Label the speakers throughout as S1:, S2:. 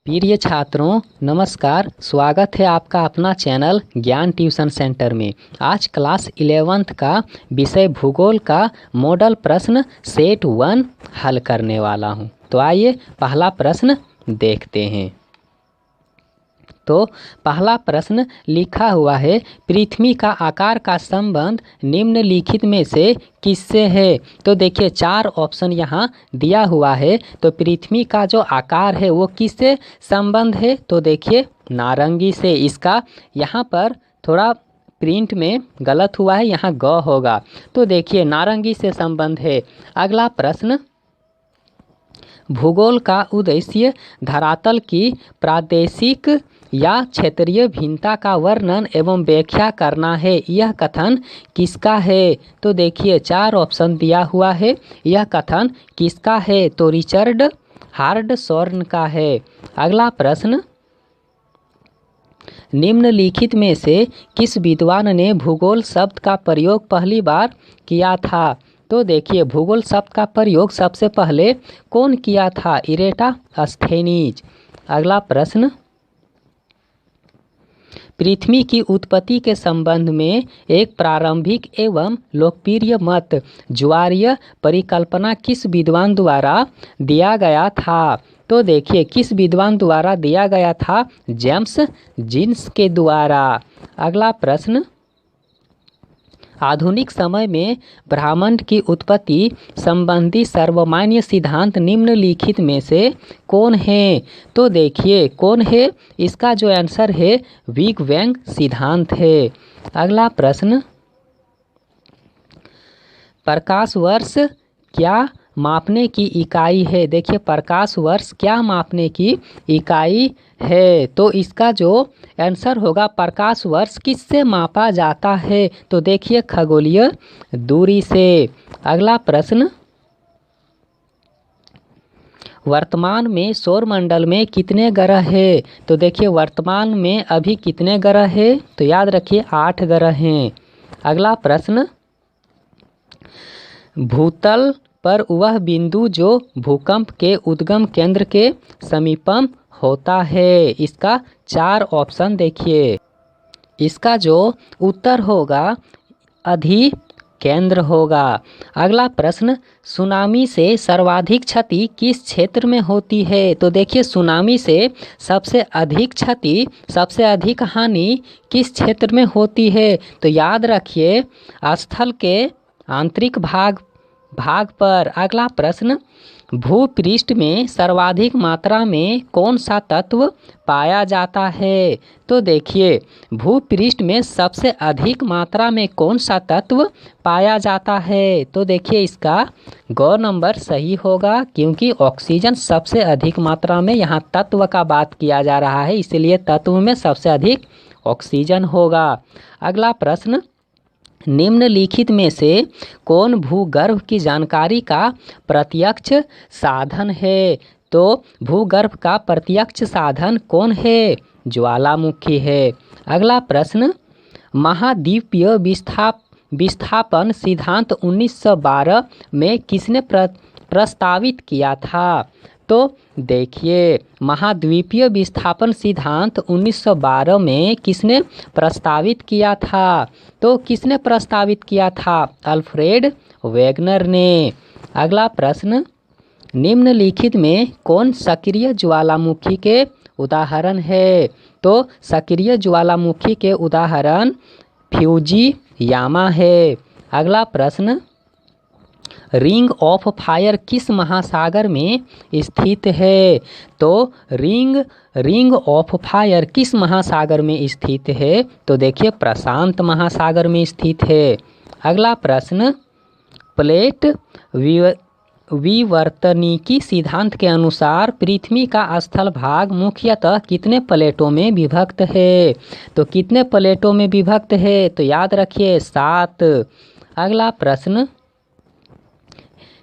S1: प्रिय छात्रों नमस्कार। स्वागत है आपका अपना चैनल ज्ञान ट्यूशन सेंटर में। आज क्लास 11th का विषय भूगोल का मॉडल प्रश्न सेट 1 हल करने वाला हूं। तो आइए पहला प्रश्न देखते हैं। तो पहला प्रश्न लिखा हुआ है, पृथ्वी का आकार का संबंध निम्नलिखित में से किससे है। तो देखिए 4 ऑप्शन यहाँ दिया हुआ है। तो पृथ्वी का जो आकार है वो किससे संबंध है। तो देखिए नारंगी से। इसका यहाँ पर थोड़ा प्रिंट में गलत हुआ है, यहाँ ग होगा। तो देखिए नारंगी से संबंध है। अगला प्रश्न, भूगोल का उद्देश्य धरातल की प्रादेशिक या क्षेत्रीय भिन्नता का वर्णन एवं व्याख्या करना है। यह कथन किसका है। तो देखिए 4 ऑप्शन दिया हुआ है। यह कथन किसका है। तो रिचर्ड हार्डशॉर्न का है। अगला प्रश्न, निम्नलिखित में से किस विद्वान ने भूगोल शब्द का प्रयोग पहली बार किया था। तो देखिए भूगोल शब्द का प्रयोग सबसे पहले कौन किया था। इरेटास्थेनीज। अगला प्रश्न, पृथ्वी की उत्पत्ति के संबंध में एक प्रारंभिक एवं लोकप्रिय मत ज्वारीय परिकल्पना किस विद्वान द्वारा दिया गया था। तो देखिए किस विद्वान द्वारा दिया गया था। जेम्स जीन्स के द्वारा। अगला प्रश्न, आधुनिक समय में ब्रह्मांड की उत्पत्ति संबंधी सर्वमान्य सिद्धांत निम्नलिखित में से कौन है। तो देखिए कौन है। इसका जो आंसर है बिग बैंग सिद्धांत है। अगला प्रश्न, प्रकाश वर्ष क्या मापने की इकाई है। देखिए प्रकाश वर्ष क्या मापने की इकाई है। तो इसका जो आंसर होगा, प्रकाश वर्ष किससे मापा जाता है। तो देखिए खगोलीय दूरी से। अगला प्रश्न, वर्तमान में सौरमंडल में कितने ग्रह है। तो देखिए वर्तमान में अभी कितने ग्रह है। तो याद रखिए 8 ग्रह हैं। अगला प्रश्न, भूतल पर वह बिंदु जो भूकंप के उद्गम केंद्र के समीपम होता है। इसका 4 ऑप्शन देखिए। इसका जो उत्तर होगा अधि केंद्र होगा। अगला प्रश्न, सुनामी से सर्वाधिक क्षति किस क्षेत्र में होती है। तो देखिए सुनामी से सबसे अधिक क्षति, सबसे अधिक हानि किस क्षेत्र में होती है। तो याद रखिए स्थल के आंतरिक भाग पर। अगला प्रश्न, भूपृष्ठ में सर्वाधिक मात्रा में कौन सा तत्व पाया जाता है। तो देखिए भूपृष्ठ में सबसे अधिक मात्रा में कौन सा तत्व पाया जाता है। तो देखिए इसका ग नंबर सही होगा, क्योंकि ऑक्सीजन सबसे अधिक मात्रा में, यहाँ तत्व का बात किया जा रहा है, इसलिए तत्व में सबसे अधिक ऑक्सीजन होगा। अगला प्रश्न, निम्नलिखित में से कौन भूगर्भ की जानकारी का प्रत्यक्ष साधन है। तो भूगर्भ का प्रत्यक्ष साधन कौन है। ज्वालामुखी है। अगला प्रश्न, महाद्वीपीय विस्थापन सिद्धांत 1912 में किसने प्रस्तावित किया था। तो देखिए महाद्वीपीय विस्थापन सिद्धांत 1912 में किसने प्रस्तावित किया था। तो किसने प्रस्तावित किया था। अल्फ्रेड वेगनर ने। अगला प्रश्न, निम्नलिखित में कौन सक्रिय ज्वालामुखी के उदाहरण है। तो सक्रिय ज्वालामुखी के उदाहरण फ्यूजीयामा है। अगला प्रश्न, रिंग ऑफ फायर किस महासागर में स्थित है। तो रिंग ऑफ फायर किस महासागर में स्थित है। तो देखिए प्रशांत महासागर में स्थित है। अगला प्रश्न, प्लेट विवर्तनिकी सिद्धांत के अनुसार पृथ्वी का स्थल भाग मुख्यतः कितने प्लेटों में विभक्त है। तो कितने प्लेटों में विभक्त है। तो याद रखिए 7। अगला प्रश्न,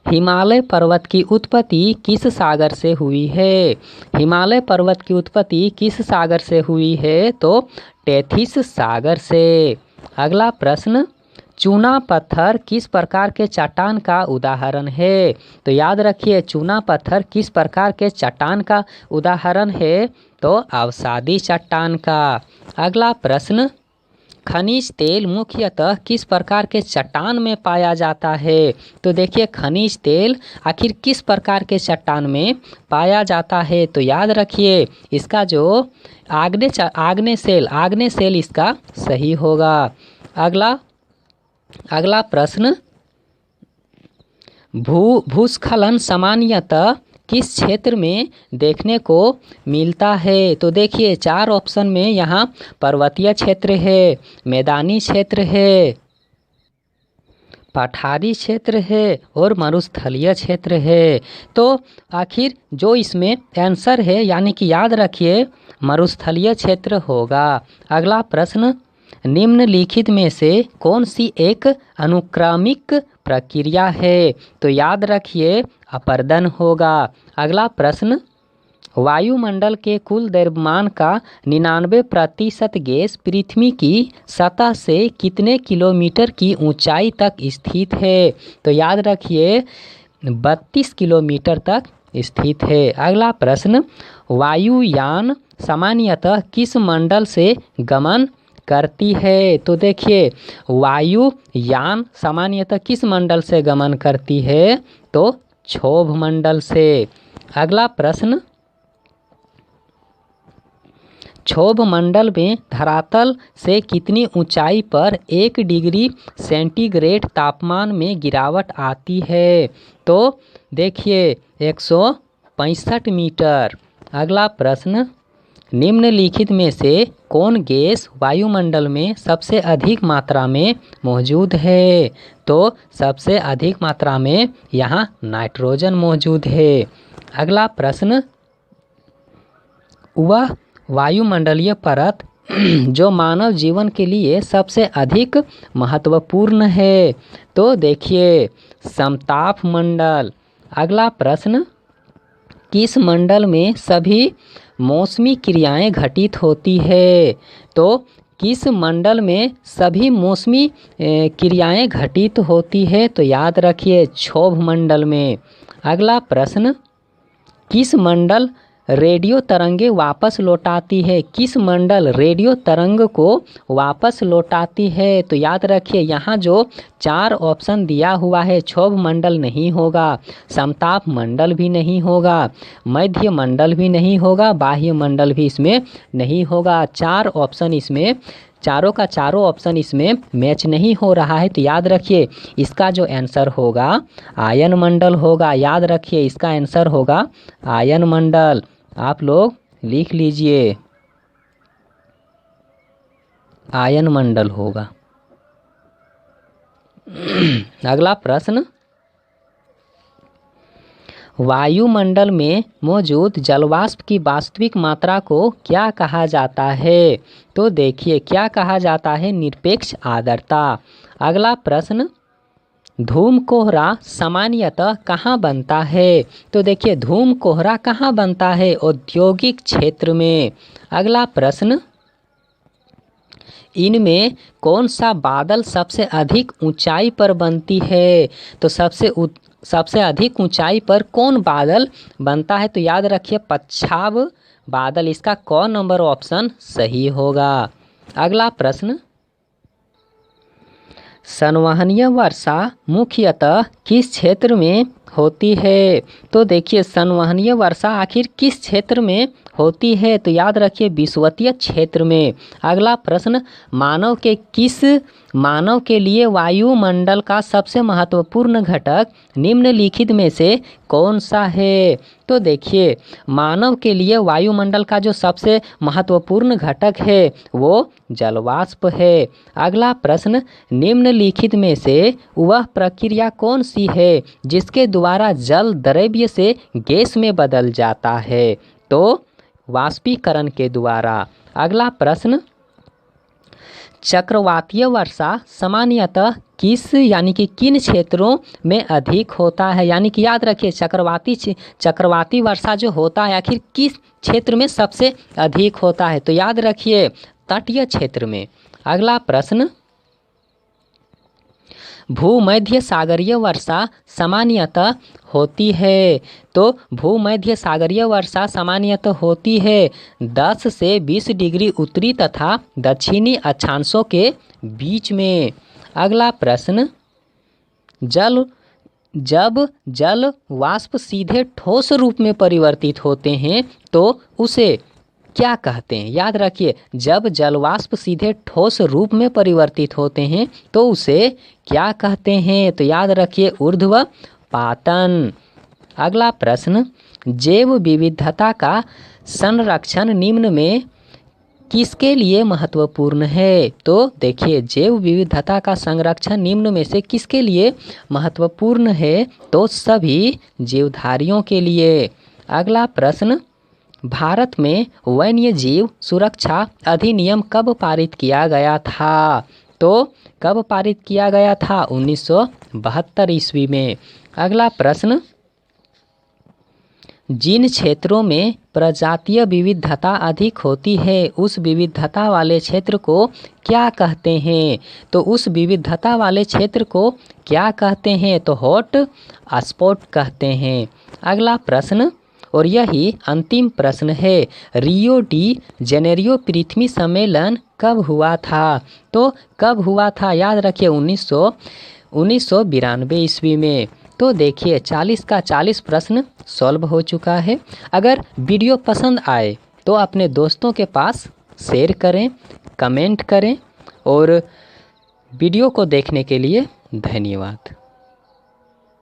S1: हिमालय पर्वत की उत्पत्ति किस सागर से हुई है। हिमालय पर्वत की उत्पत्ति किस सागर से हुई है। तो टेथिस सागर से। अगला प्रश्न, चूना पत्थर किस प्रकार के चट्टान का उदाहरण है? तो याद रखिए, चूना पत्थर किस प्रकार के चट्टान का उदाहरण है? तो अवसादी चट्टान का। अगला प्रश्न, खनिज तेल मुख्यतः किस प्रकार के चट्टान में पाया जाता है? तो देखिए, खनिज तेल आखिर किस प्रकार के चट्टान में पाया जाता है? तो याद रखिए, इसका जो आग्नेय सेल इसका सही होगा। अगला प्रश्न, भूस्खलन सामान्यतः किस क्षेत्र में देखने को मिलता है? तो देखिए, 4 ऑप्शन में यहाँ पर्वतीय क्षेत्र है, मैदानी क्षेत्र है, पठारी क्षेत्र है और मरुस्थलीय क्षेत्र है। तो आखिर जो इसमें आंसर है, यानी कि याद रखिए, मरुस्थलीय क्षेत्र होगा। अगला प्रश्न, निम्नलिखित में से कौन सी एक अनुक्रमिक प्रक्रिया है? तो याद रखिए, अपरदन होगा। अगला प्रश्न, वायुमंडल के कुल द्रव्यमान का 99% गैस पृथ्वी की सतह से कितने किलोमीटर की ऊंचाई तक स्थित है? तो याद रखिए, 32 किलोमीटर तक स्थित है। अगला प्रश्न, वायुयान सामान्यतः किस मंडल से गमन करती है? तो देखिए, वायुयान सामान्यतः किस मंडल से गमन करती है? तो क्षोभ मंडल से। अगला प्रश्न, क्षोभ मंडल में धरातल से कितनी ऊंचाई पर 1 डिग्री सेंटीग्रेड तापमान में गिरावट आती है? तो देखिए, 165 मीटर। अगला प्रश्न, निम्नलिखित में से कौन गैस वायुमंडल में सबसे अधिक मात्रा में मौजूद है? तो सबसे अधिक मात्रा में यहाँ नाइट्रोजन मौजूद है। अगला प्रश्न, वह वायुमंडलीय परत जो मानव जीवन के लिए सबसे अधिक महत्वपूर्ण है? तो देखिए, समताप मंडल। अगला प्रश्न, किस मंडल में सभी मौसमी क्रियाएं घटित होती है? तो किस मंडल में सभी मौसमी क्रियाएं घटित होती है? तो याद रखिए, क्षोभ मंडल में। अगला प्रश्न, किस मंडल रेडियो तरंगे वापस लौटाती है? किस मंडल रेडियो तरंग को वापस लौटाती है? तो याद रखिए, यहाँ जो 4 ऑप्शन दिया हुआ है, क्षोभ मंडल नहीं होगा, समताप मंडल भी नहीं होगा, मध्य मंडल भी नहीं होगा, बाह्य मंडल भी इसमें नहीं होगा। 4 ऑप्शन इसमें, चारों का चारों ऑप्शन इसमें मैच नहीं हो रहा है। तो याद रखिए, इसका जो आंसर होगा आयन मंडल होगा। याद रखिए, इसका आंसर होगा आयन मंडल। आप लोग लिख लीजिए, आयन मंडल होगा। अगला प्रश्न, वायुमंडल में मौजूद जलवाष्प की वास्तविक मात्रा को क्या कहा जाता है? तो देखिए, क्या कहा जाता है? निरपेक्ष आर्द्रता। अगला प्रश्न, धूम कोहरा सामान्यतः कहाँ बनता है? तो देखिए, धूम कोहरा कहाँ बनता है? औद्योगिक क्षेत्र में। अगला प्रश्न, इनमें कौन सा बादल सबसे अधिक ऊंचाई पर बनती है? तो सबसे अधिक ऊंचाई पर कौन बादल बनता है? तो याद रखिए, पच्छाव बादल। इसका क नंबर ऑप्शन सही होगा। अगला प्रश्न, संवहनीय वर्षा मुख्यतः किस क्षेत्र में होती है? तो देखिए, संवहनीय वर्षा आखिर किस क्षेत्र में होती है? तो याद रखिए, विषुवतीय क्षेत्र में। अगला प्रश्न, मानव के लिए वायुमंडल का सबसे महत्वपूर्ण घटक निम्नलिखित में से कौन सा है? तो देखिए, मानव के लिए वायुमंडल का जो सबसे महत्वपूर्ण घटक है वो जलवाष्प है। अगला प्रश्न, निम्नलिखित में से वह प्रक्रिया कौन सी है जिसके द्वारा जल द्रव्य से गैस में बदल जाता है? तो वाष्पीकरण के द्वारा। अगला प्रश्न, चक्रवातीय वर्षा सामान्यतः किन क्षेत्रों में अधिक होता है? यानी कि याद रखिए, चक्रवाती वर्षा जो होता है आखिर किस क्षेत्र में सबसे अधिक होता है? तो याद रखिए, तटीय क्षेत्र में। अगला प्रश्न, भूमध्य सागरीय वर्षा सामान्यतः होती है। तो भूमध्य सागरीय वर्षा सामान्यतः होती है 10 से 20 डिग्री उत्तरी तथा दक्षिणी अक्षांशों के बीच में। अगला प्रश्न, जब जल वाष्प सीधे ठोस रूप में परिवर्तित होते हैं तो उसे क्या कहते हैं? याद रखिए, जब जल वाष्प सीधे ठोस रूप में परिवर्तित होते हैं तो उसे क्या कहते हैं? तो याद रखिए, ऊर्ध्वपातन। अगला प्रश्न, जैव विविधता का संरक्षण निम्न में किसके लिए महत्वपूर्ण है? तो देखिए, जैव विविधता का संरक्षण निम्न में से किसके लिए महत्वपूर्ण है? तो सभी जीवधारियों के लिए। अगला प्रश्न, भारत में वन्य जीव सुरक्षा अधिनियम कब पारित किया गया था? तो कब पारित किया गया था? 1972 ईस्वी में। अगला प्रश्न, जिन क्षेत्रों में प्रजातीय विविधता अधिक होती है उस विविधता वाले क्षेत्र को क्या कहते हैं? तो उस विविधता वाले क्षेत्र को क्या कहते हैं? तो हॉट स्पॉट कहते हैं। अगला प्रश्न, और यही अंतिम प्रश्न है, रियो डी जेनेरियो पृथ्वी सम्मेलन कब हुआ था? तो कब हुआ था? याद रखिए, 1992 ईस्वी में। तो देखिए, 40 का 40 प्रश्न सॉल्व हो चुका है। अगर वीडियो पसंद आए तो अपने दोस्तों के पास शेयर करें, कमेंट करें, और वीडियो को देखने के लिए धन्यवाद।